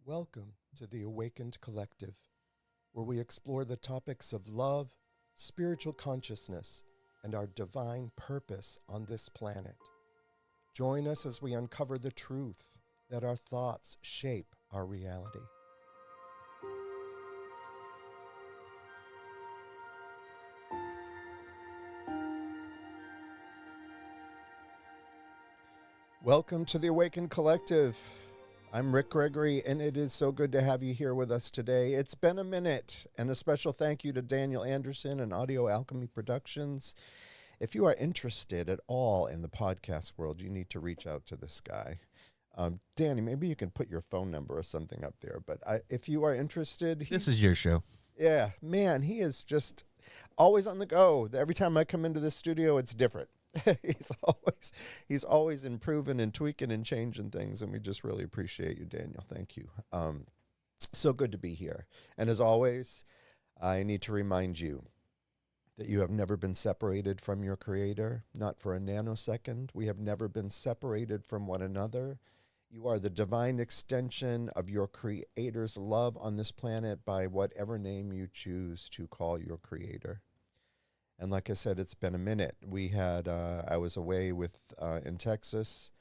Welcome to the Awakened Collective, where we explore the topics of love, spiritual consciousness, and our divine purpose on this planet. Join us as we uncover the truth that our thoughts shape our reality. Welcome to the Awakened Collective. I'm Rick Gregory, and it is so good to have you here with us today. It's been a minute, and a special thank you to Daniel Anderson and Audio Alchemy Productions. If you are interested at all in the podcast world, you need to reach out to this guy. Danny, maybe you can put your phone number or something up there. But if you are interested... This is your show. Yeah, man, he is just always on the go. Every time I come into this studio, it's different. he's always improving and tweaking and changing things, and we just really appreciate you, Daniel. Thank you. So good to be here. And as always, I need to remind you that you have never been separated from your Creator, not for a nanosecond. We have never been separated from one another. You are the divine extension of your Creator's love on this planet by whatever name you choose to call your Creator. And like I said, it's been a minute. We had, I was away in Texas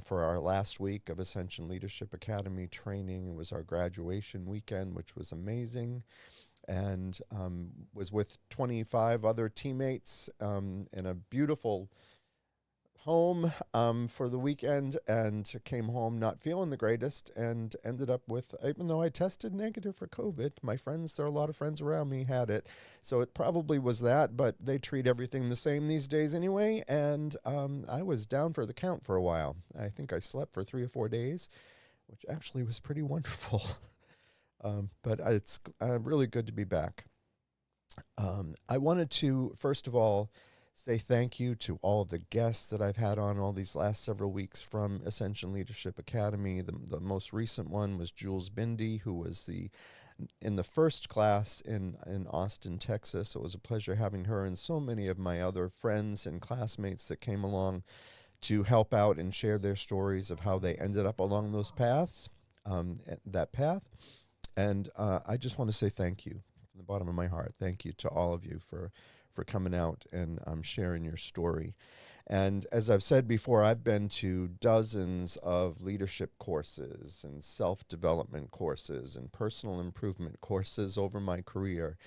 for our last week of Ascension Leadership Academy training. It was our graduation weekend, which was amazing. And was with 25 other teammates in a beautiful home for the weekend, and came home not feeling the greatest, and ended up with, even though I tested negative for COVID, there are a lot of friends around me had it, so it probably was that, but they treat everything the same these days anyway, and I was down for the count for a while. I think I slept for 3 or 4 days, which actually was pretty wonderful. But it's really good to be back. I wanted to, first of all, say thank you to all of the guests that I've had on all these last several weeks from Ascension Leadership Academy. The most recent one was Jules Bindi, who was in the first class in Austin, Texas. It was a pleasure having her, and so many of my other friends and classmates that came along to help out and share their stories of how they ended up along those paths, that path. And I just want to say thank you from the bottom of my heart. Thank you to all of you for coming out and sharing your story. And as I've said before, I've been to dozens of leadership courses and self-development courses and personal improvement courses over my career.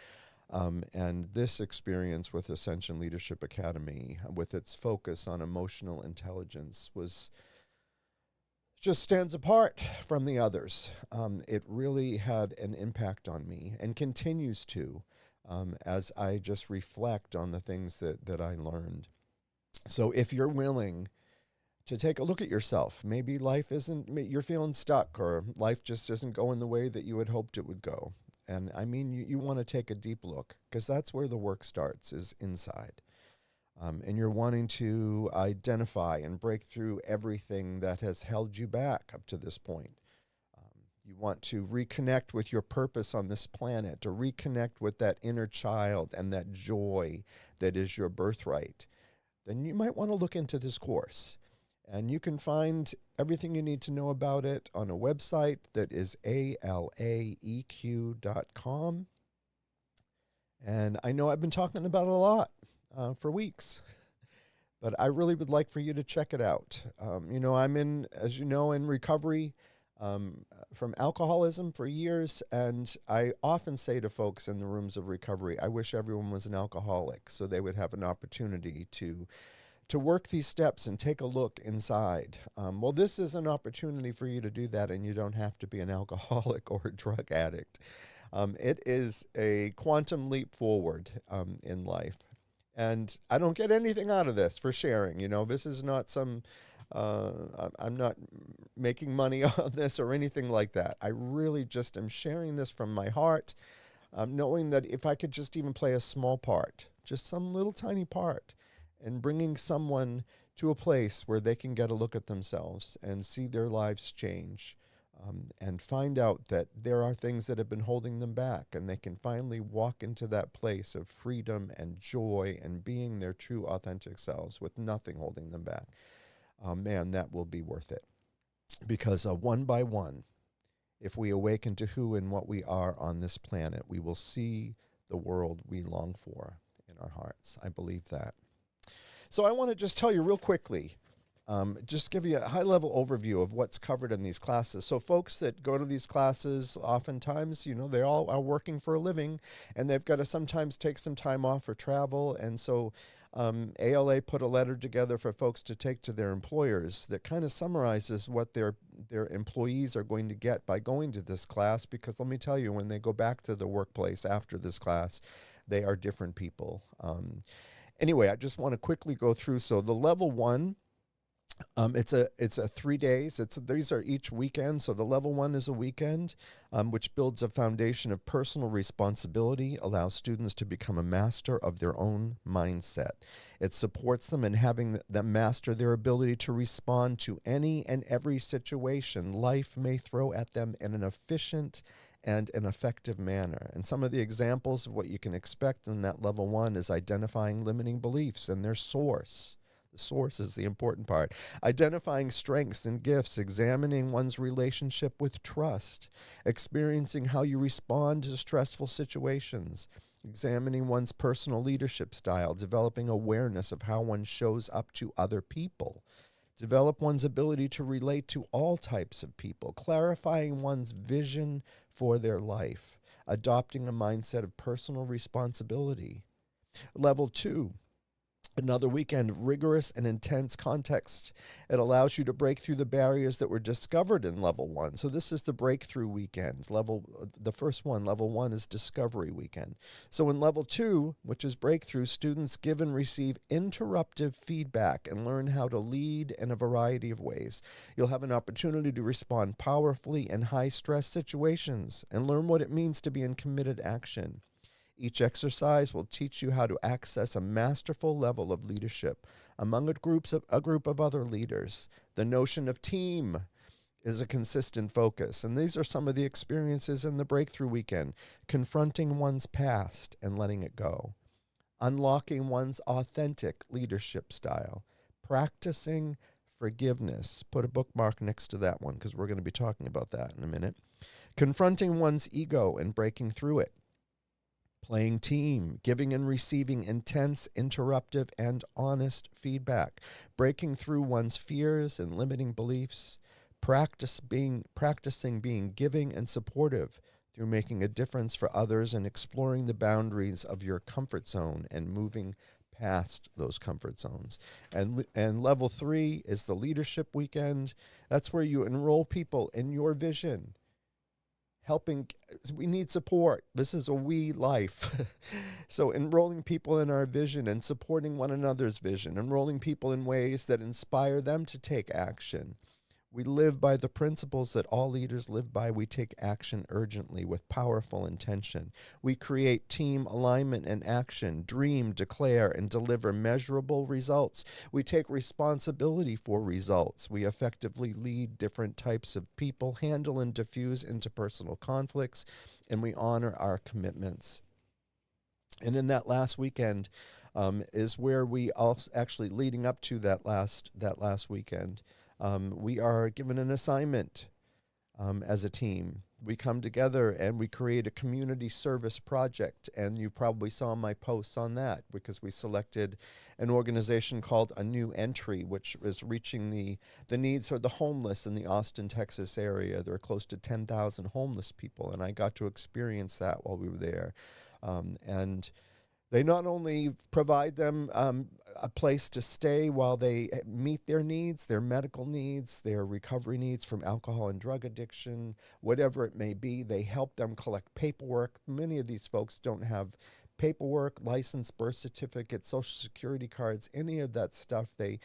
And this experience with Ascension Leadership Academy, with its focus on emotional intelligence, just stands apart from the others. It really had an impact on me and continues to. As I just reflect on the things that I learned. So if you're willing to take a look at yourself, maybe you're feeling stuck, or life just isn't going the way that you had hoped it would go. And I mean, you want to take a deep look, because that's where the work starts, is inside. And you're wanting to identify and break through everything that has held you back up to this point. You want to reconnect with your purpose on this planet, to reconnect with that inner child and that joy that is your birthright. Then you might want to look into this course. And you can find everything you need to know about it on a website that is alaeq.com. And I know I've been talking about it a lot for weeks, but I really would like for you to check it out. I'm in recovery from alcoholism for years, and I often say to folks in the rooms of recovery, I wish everyone was an alcoholic so they would have an opportunity to work these steps and take a look inside. Well, this is an opportunity for you to do that, and you don't have to be an alcoholic or a drug addict. It is a quantum leap forward in life. And I don't get anything out of this for sharing. This is not I'm not making money on this or anything like that. I really just am sharing this from my heart, knowing that if I could just even play a small part, just some little tiny part, in bringing someone to a place where they can get a look at themselves and see their lives change, and find out that there are things that have been holding them back, and they can finally walk into that place of freedom and joy and being their true authentic selves with nothing holding them back. Man, that will be worth it. Because one by one, If we awaken to who and what we are on this planet, we will see the world we long for in our hearts. I believe that. So I want to just tell you real quickly, just give you a high-level overview of what's covered in these classes. So folks that go to these classes, oftentimes, they all are working for a living, and they've got to sometimes take some time off for travel. And so ALA put a letter together for folks to take to their employers that kind of summarizes what their employees are going to get by going to this class, because let me tell you, when they go back to the workplace after this class, they are different people. Anyway, I just want to quickly go through. So the level 1, it's a 3 days. These are each weekend. So the level 1 is a weekend, which builds a foundation of personal responsibility, allows students to become a master of their own mindset. It supports them in having them master their ability to respond to any and every situation life may throw at them in an efficient and an effective manner. And some of the examples of what you can expect in that level 1 is identifying limiting beliefs and their source. The source is the important part. Identifying strengths and gifts, examining one's relationship with trust, experiencing how you respond to stressful situations, examining one's personal leadership style, developing awareness of how one shows up to other people, develop one's ability to relate to all types of people, clarifying one's vision for their life, adopting a mindset of personal responsibility. Level 2, another weekend of rigorous and intense context. It allows you to break through the barriers that were discovered in level 1. So this is the breakthrough weekend. The first one, level 1, is discovery weekend. So in level 2, which is breakthrough, students give and receive interruptive feedback and learn how to lead in a variety of ways. You'll have an opportunity to respond powerfully in high-stress situations and learn what it means to be in committed action. Each exercise will teach you how to access a masterful level of leadership among a group of other leaders. The notion of team is a consistent focus, and these are some of the experiences in the breakthrough weekend: confronting one's past and letting it go, unlocking one's authentic leadership style, practicing forgiveness. Put a bookmark next to that one because we're going to be talking about that in a minute. Confronting one's ego and breaking through it. Playing team, giving and receiving intense, interruptive, and honest feedback, breaking through one's fears and limiting beliefs, practicing being giving and supportive through making a difference for others and exploring the boundaries of your comfort zone and moving past those comfort zones. And level 3 is the leadership weekend. That's where you enroll people in your vision. We need support. This is a we life. So enrolling people in our vision and supporting one another's vision, enrolling people in ways that inspire them to take action. We live by the principles that all leaders live by. We take action urgently with powerful intention. We create team alignment and action, dream, declare, and deliver measurable results. We take responsibility for results. We effectively lead different types of people, handle and diffuse interpersonal conflicts, and we honor our commitments. And in that last weekend is where we also actually leading up to that last weekend. We are given an assignment as a team. We come together and we create a community service project, and you probably saw my posts on that because we selected an organization called A New Entry, which is reaching the needs for the homeless in the Austin, Texas area. There are close to 10,000 homeless people, and I got to experience that while we were there. And they not only provide them a place to stay while they meet their needs, their medical needs, their recovery needs from alcohol and drug addiction, whatever it may be. They help them collect paperwork. Many of these folks don't have paperwork, license, birth certificates, social security cards, any of that stuff. They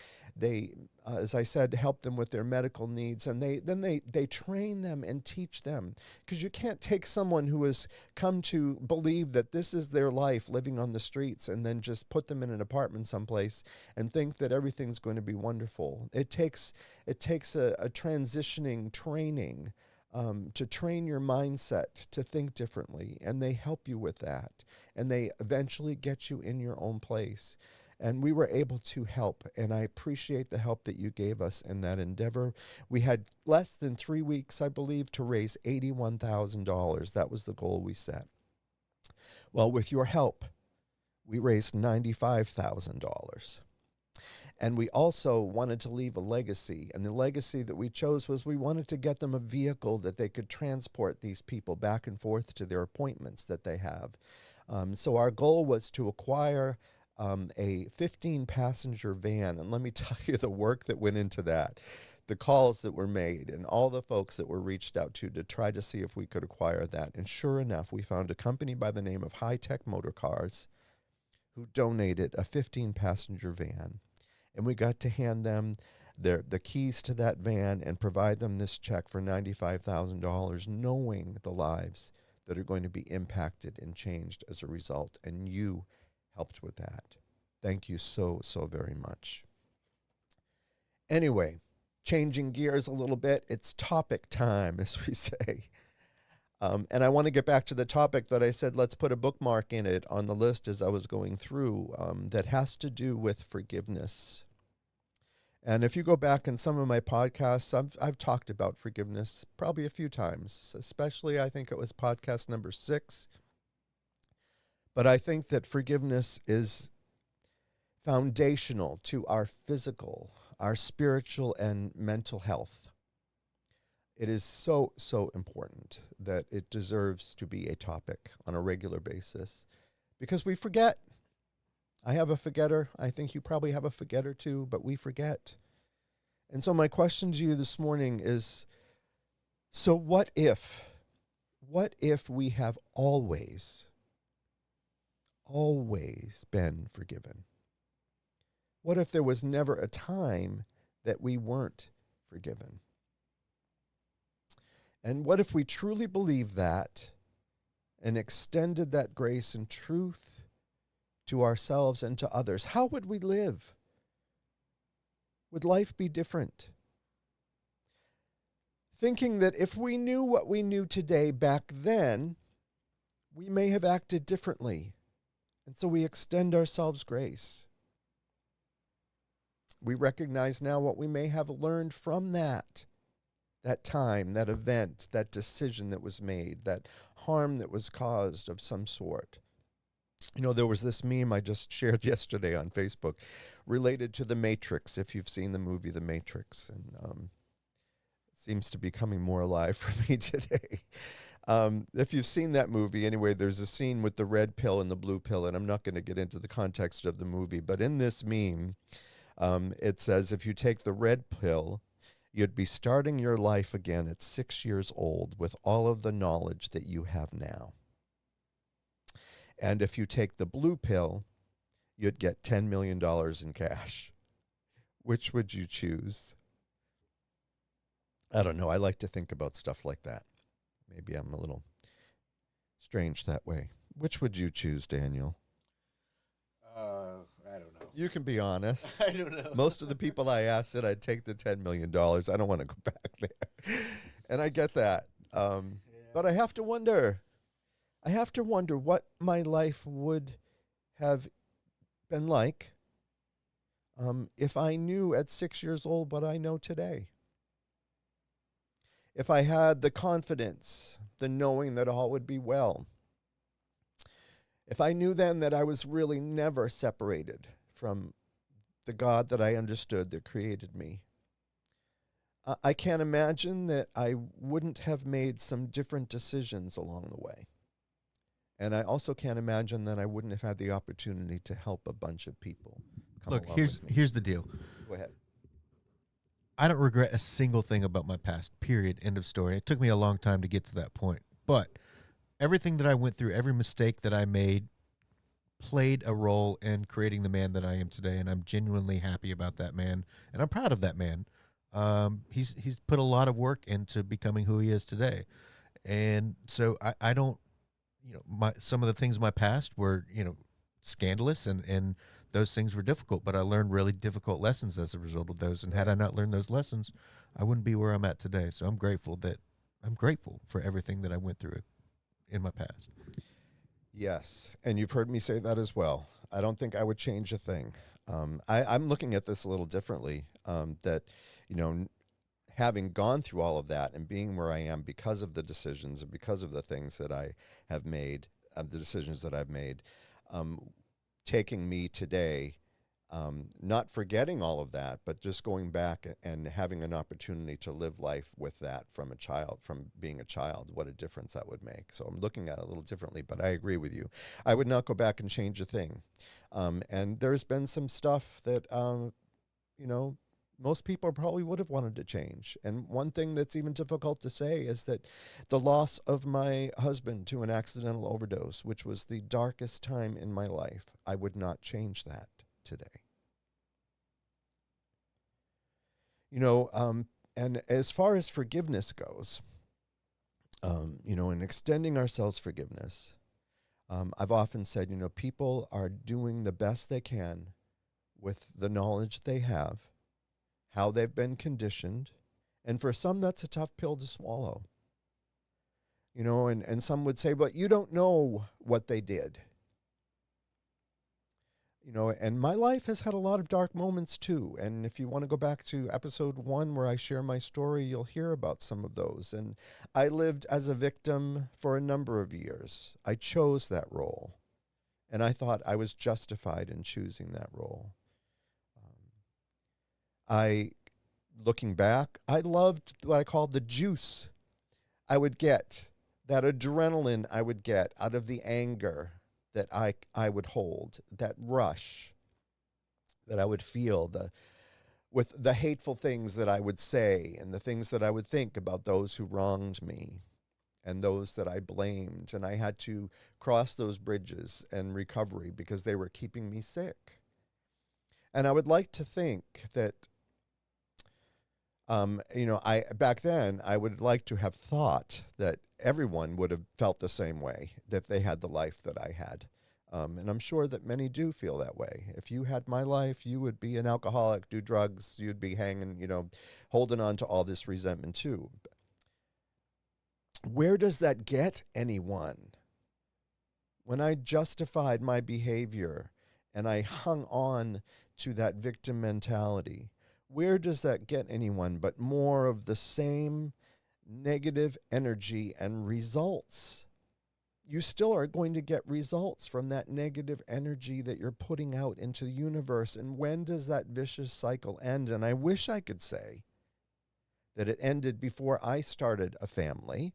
as I said, help them with their medical needs, and they train them and teach them, because you can't take someone who has come to believe that this is their life living on the streets and then just put them in an apartment someplace and think that everything's going to be wonderful. It takes a transitioning training to train your mindset to think differently, and they help you with that, and they eventually get you in your own place. And we were able to help, and I appreciate the help that you gave us in that endeavor. We had less than 3 weeks, I believe, to raise $81,000. That was the goal we set. Well, with your help, we raised $95,000. And we also wanted to leave a legacy. And the legacy that we chose was we wanted to get them a vehicle that they could transport these people back and forth to their appointments that they have. So our goal was to acquire a 15-passenger van. And let me tell you the work that went into that, the calls that were made, and all the folks that were reached out to try to see if we could acquire that. And sure enough, we found a company by the name of High Tech Motor Cars who donated a 15-passenger van. And we got to hand them the keys to that van and provide them this check for $95,000, knowing the lives that are going to be impacted and changed as a result. And you helped with that. Thank you so, so very much. Anyway, changing gears a little bit, it's topic time, as we say. And I want to get back to the topic that I said, let's put a bookmark in it on the list as I was going through, that has to do with forgiveness. And if you go back in some of my podcasts, I've talked about forgiveness probably a few times, especially I think it was podcast number 6. But I think that forgiveness is foundational to our physical, our spiritual, and mental health. It is so, so important that it deserves to be a topic on a regular basis because we forget. I have a forgetter. I think you probably have a forgetter too, but we forget. And so my question to you this morning is, so what if we have always been forgiven? What if there was never a time that we weren't forgiven? And what if we truly believed that and extended that grace and truth to ourselves and to others? How would we live? Would life be different? Thinking that if we knew what we knew today back then, we may have acted differently. And so we extend ourselves grace. We recognize now what we may have learned from that time, that event, that decision that was made, that harm that was caused of some sort. You know, there was this meme I just shared yesterday on Facebook related to The Matrix, if you've seen the movie The Matrix. And it seems to be coming more alive for me today. If you've seen that movie, anyway, there's a scene with the red pill and the blue pill, and I'm not going to get into the context of the movie, but in this meme, it says if you take the red pill, you'd be starting your life again at 6 years old with all of the knowledge that you have now. And if you take the blue pill, you'd get $10 million in cash. Which would you choose? I don't know. I like to think about stuff like that. Maybe I'm a little strange that way. Which would you choose, Daniel? I don't know. You can be honest. I don't know. Most of the people I asked said I'd take the $10 million. I don't want to go back there. And I get that. But I have to wonder what my life would have been like if I knew at 6 years old what I know today. If I had the confidence, the knowing that all would be well. If I knew then that I was really never separated from the God that I understood that created me. I can't imagine that I wouldn't have made some different decisions along the way. And I also can't imagine that I wouldn't have had the opportunity to help a bunch of people come Look, along with me. here's the deal. Go ahead. I don't regret a single thing about my past, period, end of story. It took me a long time to get to that point. But everything that I went through, every mistake that I made, played a role in creating the man that I am today, and I'm genuinely happy about that man, and I'm proud of that man. He's put a lot of work into becoming who he is today. And so I don't, some of the things in my past were, scandalous, and those things were difficult, but I learned really difficult lessons as a result of those. And had I not learned those lessons, I wouldn't be where I'm at today. So I'm grateful for everything that I went through in my past. Yes, and you've heard me say that as well. I don't think I would change a thing. I'm looking at this a little differently. That, you know, having gone through all of that and being where I am because of the decisions and because of the things that I have made, the decisions that I've made, um, taking me today, not forgetting all of that, but just going back and having an opportunity to live life with that from a child, from being a child, what a difference that would make. So I'm looking at it a little differently, but I agree with you. I would not go back and change a thing. And there's been some stuff that, you know, most people probably would have wanted to change. And one thing that's even difficult to say is that the loss of my husband to an accidental overdose, which was the darkest time in my life, I would not change that today. You know, and as far as forgiveness goes, you know, in extending ourselves forgiveness, I've often said, you know, people are doing the best they can with the knowledge they have, how they've been conditioned, and for some, that's a tough pill to swallow. You know, and some would say, but you don't know what they did. You know, and my life has had a lot of dark moments too. And if you want to go back to episode 1 where I share my story, you'll hear about some of those. And I lived as a victim for a number of years. I chose that role. And I thought I was justified in choosing that role. Looking back, I loved what I called the juice I would get, that adrenaline I would get out of the anger that I would hold, that rush that I would feel, with the hateful things that I would say and the things that I would think about those who wronged me and those that I blamed. And I had to cross those bridges and recovery because they were keeping me sick. And I would like to think that, you know, back then I would like to have thought that everyone would have felt the same way, that they had the life that I had. And I'm sure that many do feel that way. If you had my life, you would be an alcoholic, do drugs, you'd be hanging, you know, holding on to all this resentment too. Where does that get anyone? When I justified my behavior and I hung on to that victim mentality, where does that get anyone but more of the same negative energy and results? You still are going to get results from that negative energy that you're putting out into the universe. And when does that vicious cycle end? And I wish I could say that it ended before I started a family.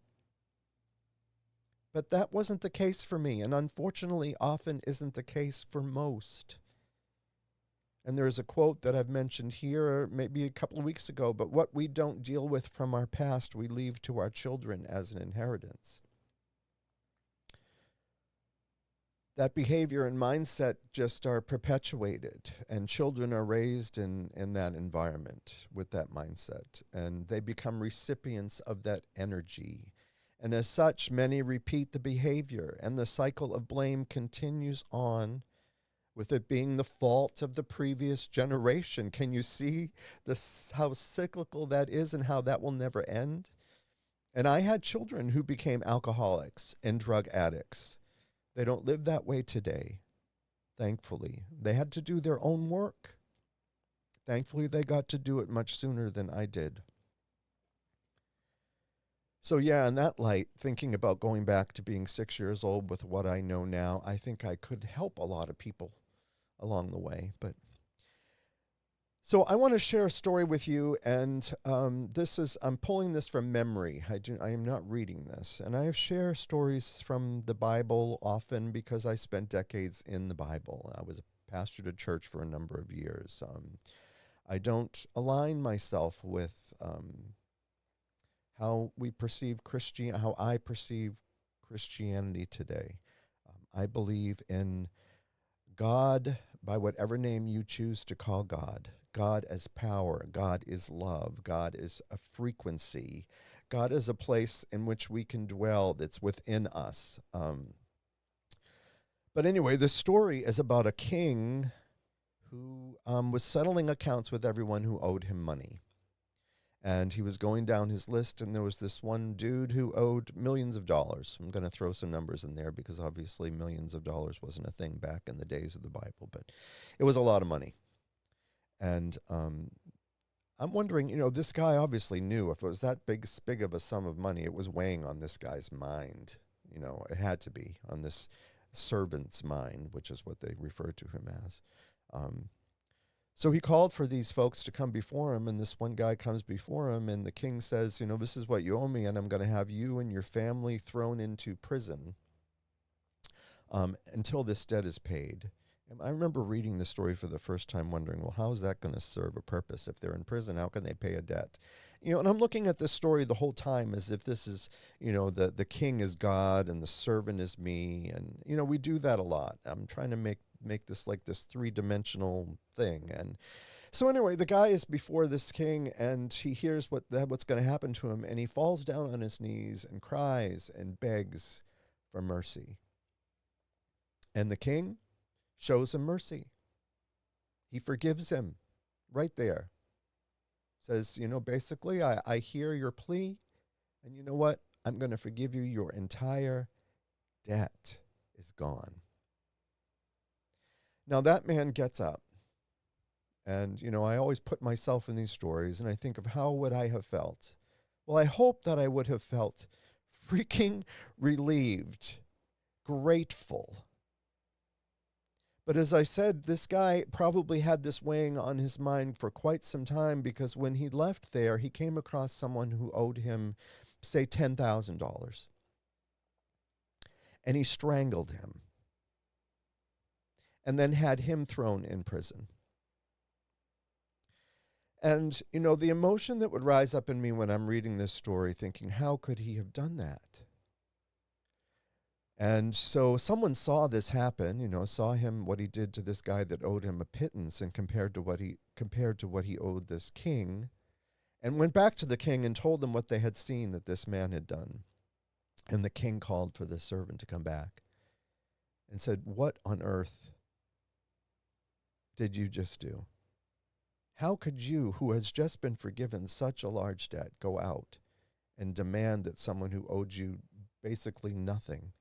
But that wasn't the case for me, and unfortunately often isn't the case for most. And there's a quote that I've mentioned here maybe a couple of weeks ago, but what we don't deal with from our past, we leave to our children as an inheritance. That behavior and mindset just are perpetuated, and children are raised in that environment with that mindset, and they become recipients of that energy. And as such, many repeat the behavior, and the cycle of blame continues on, with it being the fault of the previous generation. Can you see how cyclical that is and how that will never end? And I had children who became alcoholics and drug addicts. They don't live that way today, thankfully. They had to do their own work. Thankfully, they got to do it much sooner than I did. So yeah, in that light, thinking about going back to being 6 years old with what I know now, I think I could help a lot of people along the way. But so I want to share a story with you, and I'm pulling this from memory. I am not reading this, and I share stories from the Bible often because I spent decades in the Bible. I was a pastor to church for a number of years. I don't align myself with how I perceive Christianity today. I believe in God by whatever name you choose to call God. God as power. God is love. God is a frequency. God is a place in which we can dwell that's within us. But anyway, the story is about a king who was settling accounts with everyone who owed him money. And he was going down his list, and there was this one dude who owed millions of dollars. I'm going to throw some numbers in there because obviously millions of dollars wasn't a thing back in the days of the Bible, but it was a lot of money. And I'm wondering, this guy obviously knew if it was that big of a sum of money, it was weighing on this guy's mind. It had to be on this servant's mind, which is what they refer to him as. So he called for these folks to come before him, and this one guy comes before him, and the king says, this is what you owe me, and I'm going to have you and your family thrown into prison until this debt is paid. And I remember reading the story for the first time wondering, well, how is that going to serve a purpose? If they're in prison, how can they pay a debt? And I'm looking at this story the whole time as if this is, the king is God and the servant is me. And, we do that a lot. I'm trying to make this like this three-dimensional thing. And so anyway, the guy is before this king, and he hears what's going to happen to him, and he falls down on his knees and cries and begs for mercy. And the king shows him mercy. He forgives him right there. Says, basically, I hear your plea, and you know what? I'm going to forgive you. Your entire debt is gone. Now that man gets up, and, I always put myself in these stories, and I think of how would I have felt? Well, I hope that I would have felt freaking relieved, grateful. But as I said, this guy probably had this weighing on his mind for quite some time, because when he left there, he came across someone who owed him, say, $10,000. And he strangled him and then had him thrown in prison. And, the emotion that would rise up in me when I'm reading this story, thinking, how could he have done that? And so someone saw this happen, saw him, what he did to this guy that owed him a pittance, and compared to what he owed this king, and went back to the king and told them what they had seen that this man had done. And the king called for the servant to come back and said, what on earth did you just do? How could you, who has just been forgiven such a large debt, go out and demand that someone who owed you basically nothing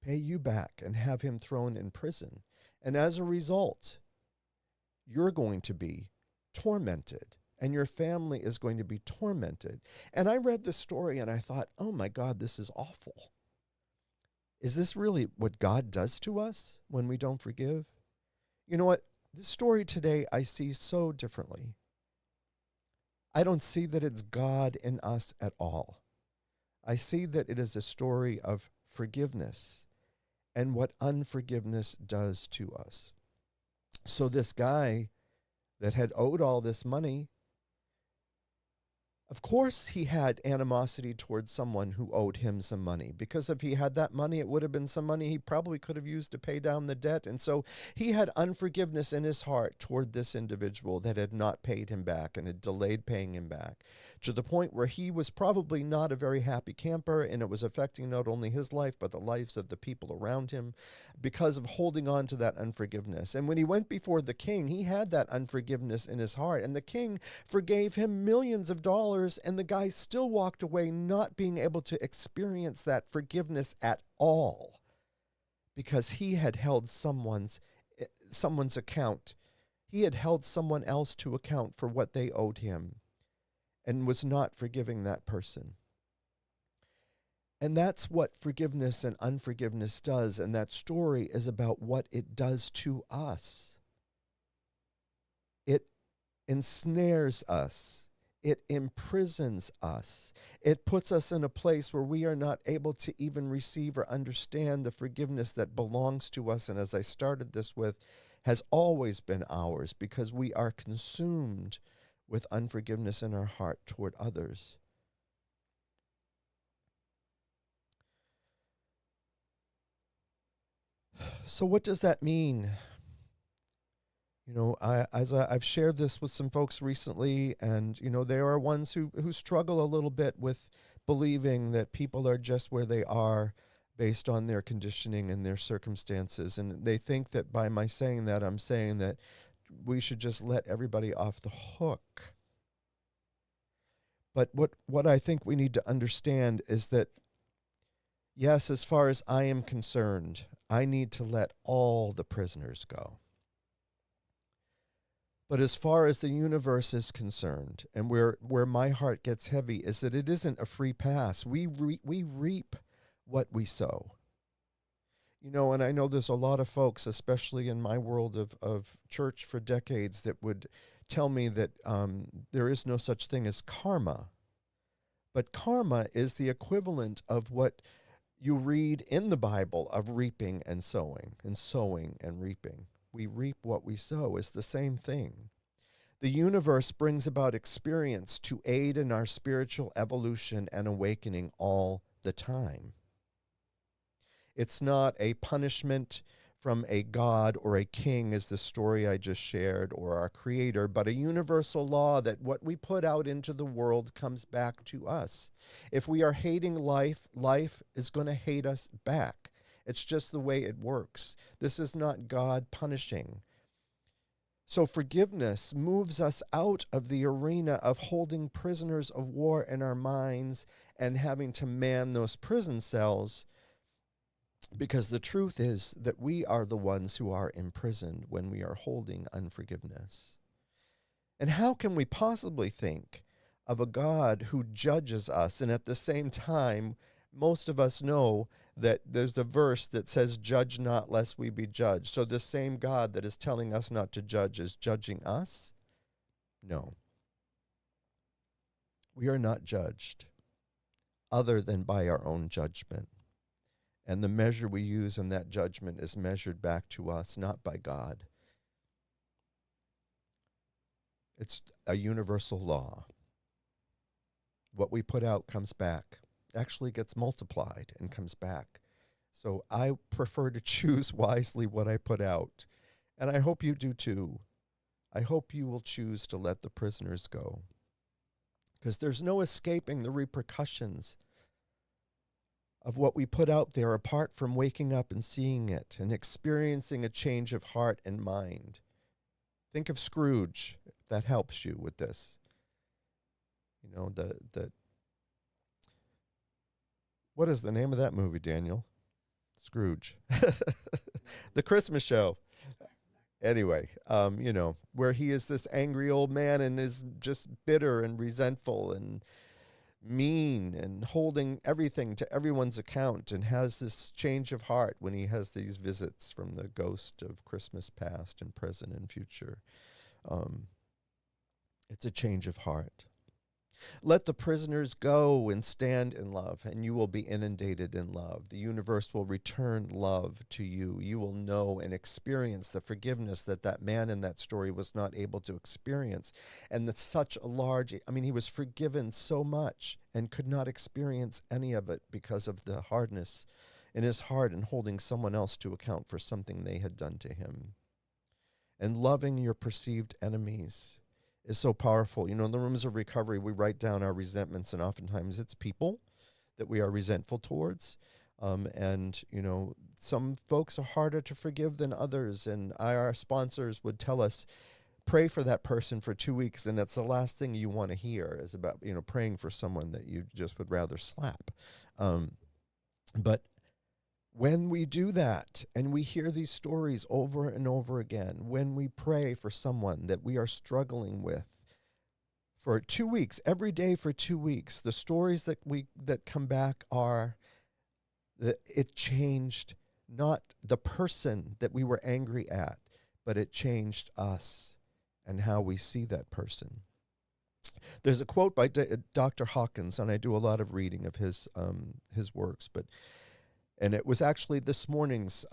pay you back and have him thrown in prison? And as a result, you're going to be tormented, and your family is going to be tormented. And I read this story and I thought, oh my God, this is awful. Is this really what God does to us when we don't forgive? You know what? This story today I see so differently. I don't see that it's God in us at all. I see that it is a story of forgiveness and what unforgiveness does to us. So this guy that had owed all this money, of course he had animosity towards someone who owed him some money, because if he had that money, it would have been some money he probably could have used to pay down the debt. And so he had unforgiveness in his heart toward this individual that had not paid him back and had delayed paying him back, to the point where he was probably not a very happy camper, and it was affecting not only his life, but the lives of the people around him because of holding on to that unforgiveness. And when he went before the king, he had that unforgiveness in his heart, and the king forgave him millions of dollars, and the guy still walked away not being able to experience that forgiveness at all, because he had held someone's account. He had held someone else to account for what they owed him and was not forgiving that person. And that's what forgiveness and unforgiveness does, and that story is about what it does to us. It ensnares us. It imprisons us. It puts us in a place where we are not able to even receive or understand the forgiveness that belongs to us, and as I started this with, has always been ours, because we are consumed with unforgiveness in our heart toward others. So what does that mean? I've shared this with some folks recently, and, there are ones who struggle a little bit with believing that people are just where they are based on their conditioning and their circumstances. And they think that by my saying that, I'm saying that we should just let everybody off the hook. But what I think we need to understand is that, yes, as far as I am concerned, I need to let all the prisoners go. But as far as the universe is concerned, and where my heart gets heavy, is that it isn't a free pass. We reap what we sow. You know, and I know there's a lot of folks, especially in my world of church for decades, that would tell me that there is no such thing as karma. But karma is the equivalent of what you read in the Bible of reaping and sowing and reaping. We reap what we sow is the same thing. The universe brings about experience to aid in our spiritual evolution and awakening all the time. It's not a punishment from a god or a king, as the story I just shared, or our creator, but a universal law that what we put out into the world comes back to us. If we are hating life, life is going to hate us back. It's just the way it works. This is not God punishing. So forgiveness moves us out of the arena of holding prisoners of war in our minds and having to man those prison cells, because the truth is that we are the ones who are imprisoned when we are holding unforgiveness. And how can we possibly think of a God who judges us, and at the same time, most of us know that there's a verse that says, "Judge not, lest we be judged." So the same God that is telling us not to judge is judging us? No. We are not judged other than by our own judgment. And the measure we use in that judgment is measured back to us, not by God. It's a universal law. What we put out comes back, actually gets multiplied and comes back. So I prefer to choose wisely what I put out. And I hope you do too. I hope you will choose to let the prisoners go, because there's no escaping the repercussions of what we put out there apart from waking up and seeing it and experiencing a change of heart and mind. Think of Scrooge, if that helps you with this. You know, what is the name of that movie, Daniel? Scrooge. The Christmas Show. Anyway, you know, where he is this angry old man and is just bitter and resentful and mean and holding everything to everyone's account, and has this change of heart when he has these visits from the ghost of Christmas past and present and future. It's a change of heart. Let the prisoners go and stand in love, and you will be inundated in love. The universe will return love to you. You will know and experience the forgiveness that man in that story was not able to experience. And that's such a large, he was forgiven so much and could not experience any of it because of the hardness in his heart and holding someone else to account for something they had done to him. And loving your perceived enemies is so powerful. You know, in the rooms of recovery, we write down our resentments, and oftentimes it's people that we are resentful towards. And, you know, some folks are harder to forgive than others. And our sponsors would tell us, pray for that person for 2 weeks. And that's the last thing you want to hear is about, you know, praying for someone that you just would rather slap. But when we do that, and we hear these stories over and over again, when we pray for someone that we are struggling with for 2 weeks, every day for 2 weeks, the stories that come back are that it changed not the person that we were angry at, but it changed us and how we see that person. There's a quote by Dr. Hawkins, and I do a lot of reading of his works, and it was actually this morning's,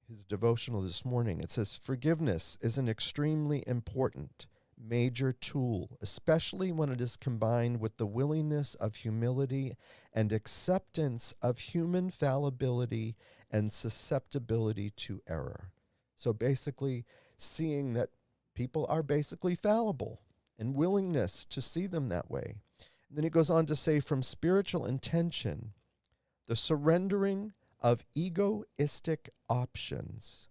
his devotional this morning. It says, forgiveness is an extremely important, major tool, especially when it is combined with the willingness of humility and acceptance of human fallibility and susceptibility to error. So basically, seeing that people are basically fallible and willingness to see them that way. And then he goes on to say, from spiritual intention, the surrendering of egoistic options.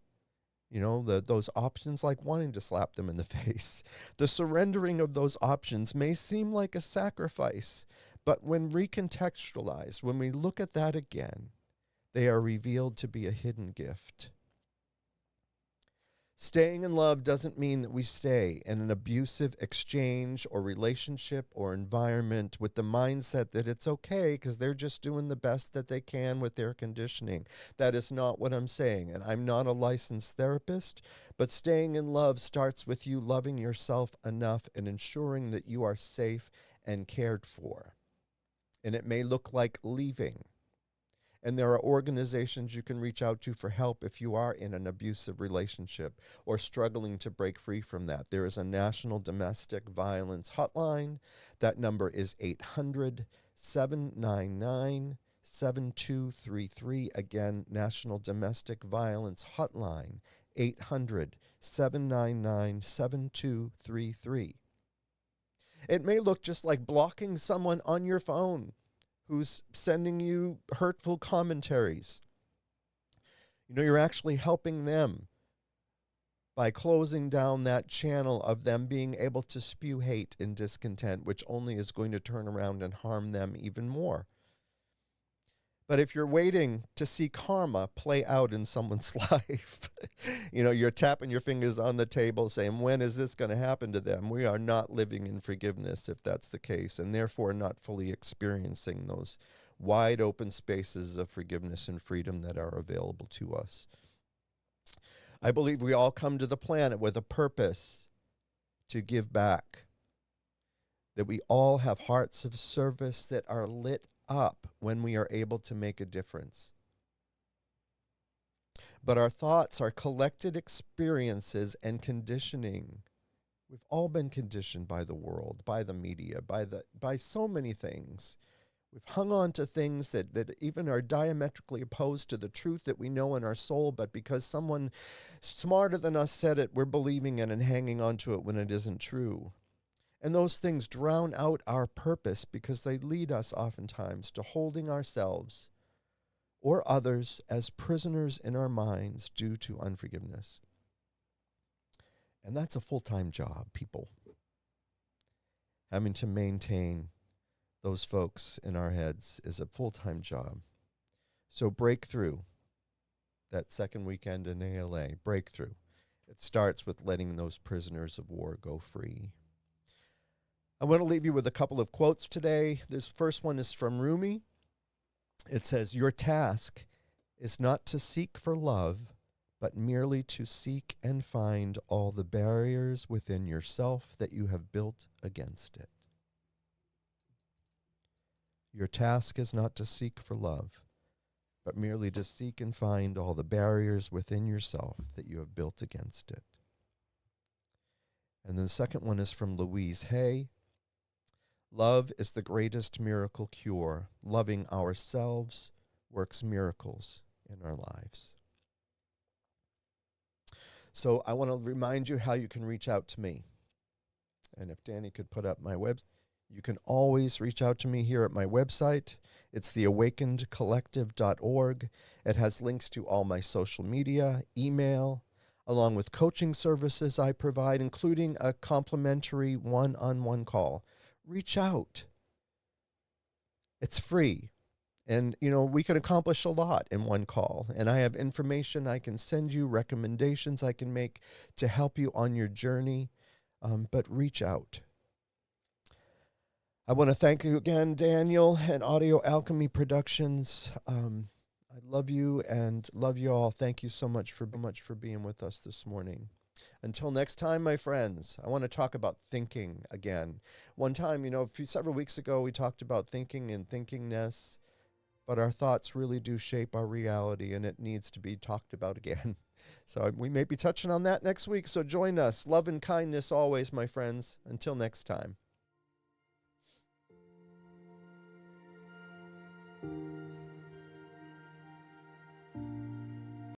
those options, like wanting to slap them in the face. The surrendering of those options may seem like a sacrifice, but when recontextualized, when we look at that again, they are revealed to be a hidden gift. Staying in love doesn't mean that we stay in an abusive exchange or relationship or environment with the mindset that it's okay because they're just doing the best that they can with their conditioning. That is not what I'm saying, and I'm not a licensed therapist, but staying in love starts with you loving yourself enough and ensuring that you are safe and cared for. And it may look like leaving. And there are organizations you can reach out to for help if you are in an abusive relationship or struggling to break free from that. There is a National Domestic Violence Hotline. That number is 800-799-7233. Again, National Domestic Violence Hotline, 800-799-7233. It may look just like blocking someone on your phone who's sending you hurtful commentaries. You're actually helping them by closing down that channel of them being able to spew hate and discontent, which only is going to turn around and harm them even more. But if you're waiting to see karma play out in someone's life, you're tapping your fingers on the table saying, when is this going to happen to them? We are not living in forgiveness if that's the case, and therefore not fully experiencing those wide open spaces of forgiveness and freedom that are available to us. I believe we all come to the planet with a purpose to give back, that we all have hearts of service that are lit up when we are able to make a difference. But our thoughts are collected experiences and conditioning. We've all been conditioned by the world, by the media, by so many things. We've hung on to things that even are diametrically opposed to the truth that we know in our soul, but because someone smarter than us said it, we're believing it and hanging on to it when it isn't true. And those things drown out our purpose because they lead us oftentimes to holding ourselves or others as prisoners in our minds due to unforgiveness. And that's a full-time job, people. Having to maintain those folks in our heads is a full-time job. So breakthrough, that second weekend in ALA, breakthrough. It starts with letting those prisoners of war go free. I want to leave you with a couple of quotes today. This first one is from Rumi. It says, "Your task is not to seek for love, but merely to seek and find all the barriers within yourself that you have built against it." Your task is not to seek for love, but merely to seek and find all the barriers within yourself that you have built against it. And then the second one is from Louise Hay. "Love is the greatest miracle cure. Loving ourselves works miracles in our lives." So I want to remind you how you can reach out to me. And if Danny could put up my website, you can always reach out to me here at my website. It's theawakenedcollective.org. It has links to all my social media, email, along with coaching services I provide, including a complimentary one-on-one call. Reach out. It's free. And, we can accomplish a lot in one call. And I have information I can send you, recommendations I can make to help you on your journey. But reach out. I want to thank you again, Daniel, and Audio Alchemy Productions. I love you and love you all. Thank you so much for being with us this morning. Until next time, my friends, I want to talk about thinking again. One time, several weeks ago, we talked about thinking and thinkingness, but our thoughts really do shape our reality, and it needs to be talked about again. So we may be touching on that next week, so join us. Love and kindness always, my friends. Until next time.